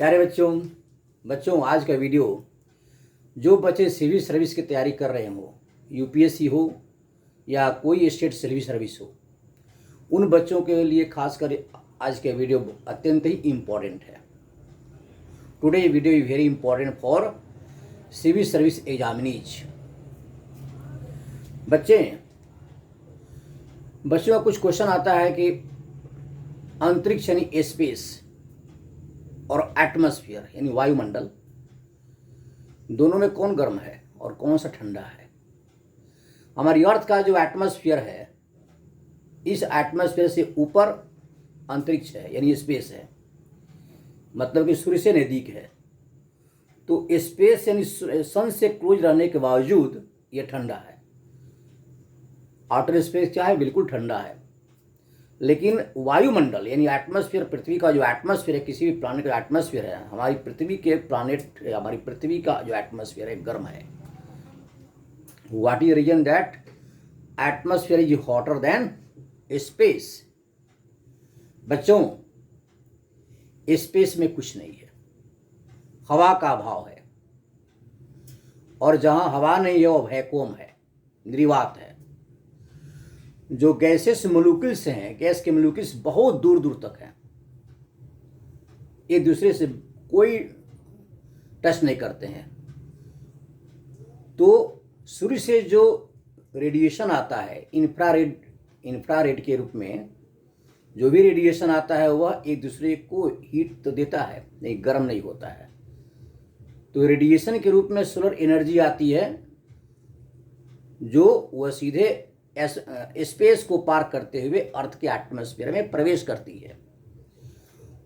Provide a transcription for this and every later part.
प्यारे बच्चों बच्चों आज का वीडियो जो बच्चे सिविल सर्विस की तैयारी कर रहे हो, यूपीएससी हो या कोई स्टेट सिविल सर्विस हो, उन बच्चों के लिए खासकर आज का वीडियो अत्यंत ही इम्पोर्टेंट है। Today video is very important for civil service examinees. बच्चों का कुछ क्वेश्चन आता है कि अंतरिक्ष यानी स्पेस और एटमॉस्फेयर यानी वायुमंडल, दोनों में कौन गर्म है और कौन सा ठंडा है। हमारी अर्थ का जो एटमॉस्फेयर है, इस एटमॉस्फेयर से ऊपर अंतरिक्ष है यानी स्पेस है, मतलब कि सूर्य से नज़दीक है। तो स्पेस यानी सन से क्लोज रहने के बावजूद ये ठंडा है। आउटर स्पेस क्या है? बिल्कुल ठंडा है। लेकिन वायुमंडल यानी एटमॉस्फेयर, पृथ्वी का जो एटमॉस्फेयर है, किसी भी प्लानेट का एटमॉस्फेयर है, हमारी पृथ्वी का जो एटमॉस्फेयर है गर्म है। What is reason that atmosphere is hotter than space? बच्चों, स्पेस में कुछ नहीं है, हवा का अभाव है, और जहां हवा नहीं है वो वैक्यूम है, निर्वात है। जो गैसेस मोलिक्यूल्स हैं, गैस के मोलिक्यूल्स बहुत दूर दूर तक हैं, एक दूसरे से कोई टच नहीं करते हैं। तो सूर्य से जो रेडिएशन आता है इंफ्रारेड के रूप में, जो भी रेडिएशन आता है वह एक दूसरे को हीट तो देता है, नहीं गर्म नहीं होता है। तो रेडिएशन के रूप में सोलर एनर्जी आती है, जो वह सीधे स्पेस को पार करते हुए अर्थ के एटमॉस्फेयर में प्रवेश करती है।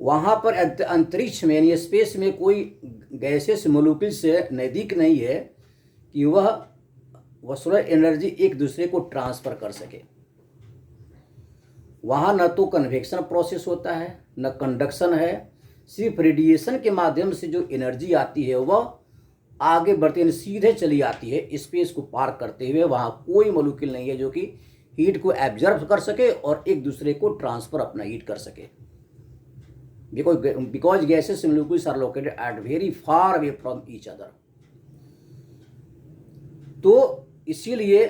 वहाँ पर अंतरिक्ष में यानी स्पेस में कोई गैसेस मोलिक्यूल से नज़दीक नहीं है कि वह सोलर एनर्जी एक दूसरे को ट्रांसफ़र कर सके। वहाँ न तो कन्वेक्शन प्रोसेस होता है, न कंडक्शन है। सिर्फ रेडिएशन के माध्यम से जो एनर्जी आती है वह आगे बढ़ते हैं, सीधे चली आती है स्पेस को पार करते हुए। वहाँ कोई मॉलिक्यूल नहीं है जो कि हीट को एब्जर्व कर सके और एक दूसरे को ट्रांसफर अपना हीट कर सके। Because gases molecules are located at very far away from each other. तो इसीलिए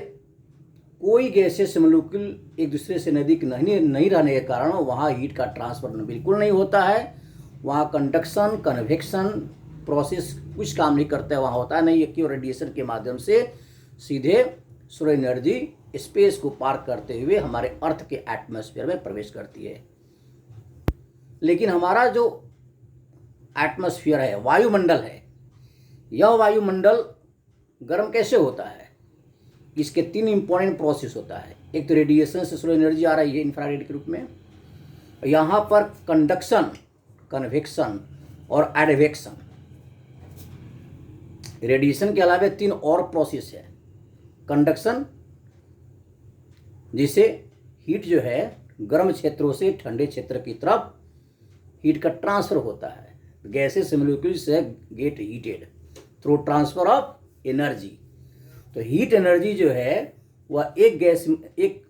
कोई गैसेस मॉलिक्यूल एक दूसरे से नज़दीक नहीं रहने के कारण वहाँ हीट का ट्रांसफर बिल्कुल नहीं होता है। वहाँ कंडक्शन कन्वेक्शन प्रोसेस कुछ काम नहीं करता है, वहाँ होता है नहीं है कि रेडिएशन के माध्यम से सीधे सोलर एनर्जी स्पेस को पार करते हुए हमारे अर्थ के एटमॉस्फेयर में प्रवेश करती है। लेकिन हमारा जो एटमॉस्फेयर है, वायुमंडल है, यह वायुमंडल गर्म कैसे होता है? इसके 3 इंपॉर्टेंट प्रोसेस होता है। एक तो रेडिएशन से सोलर एनर्जी आ रही है इंफ्रारेड के रूप में, यहाँ पर कंडक्शन, कन्वेक्शन और एडवेक्शन। रेडिएशन के अलावा 3 और प्रोसेस है। कंडक्शन, जिसे हीट जो है गर्म क्षेत्रों से ठंडे क्षेत्र की तरफ हीट का ट्रांसफर होता है। Gases molecules gate heated through transfer of energy. तो हीट एनर्जी जो है वह एक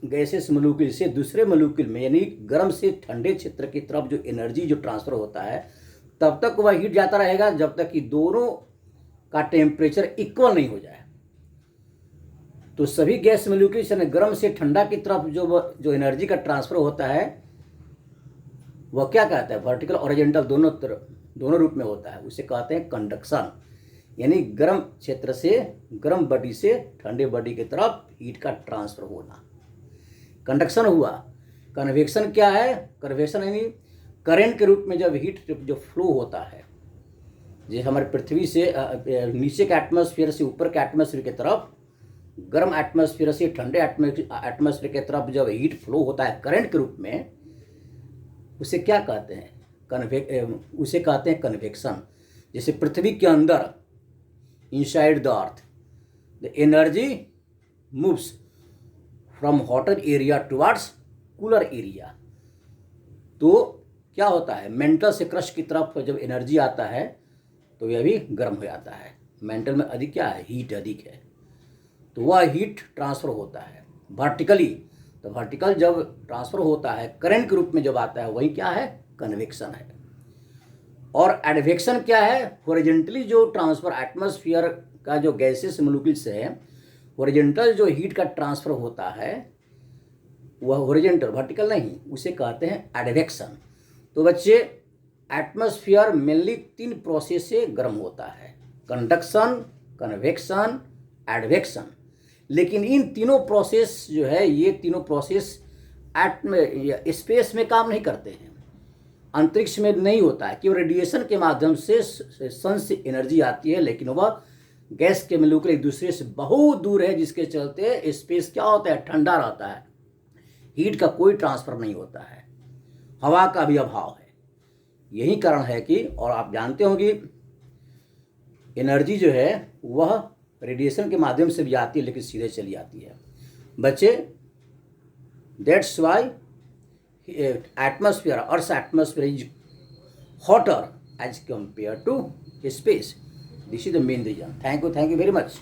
गैसेस मॉलिक्यूल से दूसरे मॉलिक्यूल में यानी गर्म से ठंडे क्षेत्र की तरफ जो एनर्जी जो ट्रांसफर होता है, तब तक वह हीट जाता रहेगा जब तक कि दोनों का टेम्परेचर इक्वल नहीं हो जाए। तो सभी गैस मॉलिक्यूल्स यानी गर्म से ठंडा की तरफ जो एनर्जी का ट्रांसफर होता है वह क्या कहता है? वर्टिकल हॉरिजॉन्टल दोनों रूप में होता है। उसे कहते हैं कंडक्शन, यानी गर्म क्षेत्र से, गर्म बॉडी से ठंडे बॉडी की तरफ हीट का ट्रांसफर होना, कंडक्शन हुआ। कन्वेक्शन क्या है? कन्वेक्शन यानी करंट के रूप में जब हीट जो फ्लो होता है, जैसे हमारे पृथ्वी से नीचे के एटमॉस्फेयर से ऊपर के एटमॉस्फेयर की तरफ, गर्म एटमॉस्फेयर से ठंडे एटमॉस्फेयर की तरफ जब हीट फ्लो होता है करंट के रूप में, उसे क्या कहते हैं? उसे कहते हैं कन्वेक्शन। जैसे पृथ्वी के अंदर, inside the earth, the energy moves from hotter area towards cooler area. तो क्या होता है? मेंटल से क्रस्ट की तरफ जब एनर्जी आता है तो यह भी गर्म हो जाता है। मेंटल में अधिक क्या है? हीट अधिक है, तो वह हीट ट्रांसफ़र होता है वर्टिकली। तो वर्टिकल जब ट्रांसफ़र होता है करंट के रूप में जब आता है, वही क्या है? कन्वेक्शन है। और एडवेक्शन क्या है? हॉरिजॉन्टली जो ट्रांसफर एटमॉस्फेयर का जो गैसेस मॉलिक्यूल्स है, हॉरिजॉन्टल जो हीट का ट्रांसफर होता है वह हॉरिजॉन्टल, वर्टिकल नहीं, उसे कहते हैं एडवेक्शन। तो बच्चे एटमॉस्फेयर मेनली 3 प्रोसेस से गर्म होता है, कंडक्शन, कन्वेक्शन, एडवेक्शन। लेकिन इन तीनों प्रोसेस जो है, ये तीनों प्रोसेस स्पेस में काम नहीं करते हैं, अंतरिक्ष में नहीं होता है। केवल रेडिएशन के माध्यम से सन से एनर्जी आती है, लेकिन वह गैस के मॉलिक्यूल एक दूसरे से बहुत दूर है, जिसके चलते स्पेस क्या होता है? ठंडा रहता है, हीट का कोई ट्रांसफर नहीं होता है, हवा का भी अभाव है। यही कारण है कि, और आप जानते हो कि एनर्जी जो है वह रेडिएशन के माध्यम से भी आती है, लेकिन सीधे चली आती है। बच्चे, that's why atmosphere, earth atmosphere is hotter as compare to space. This is the main reason. Thank you very much.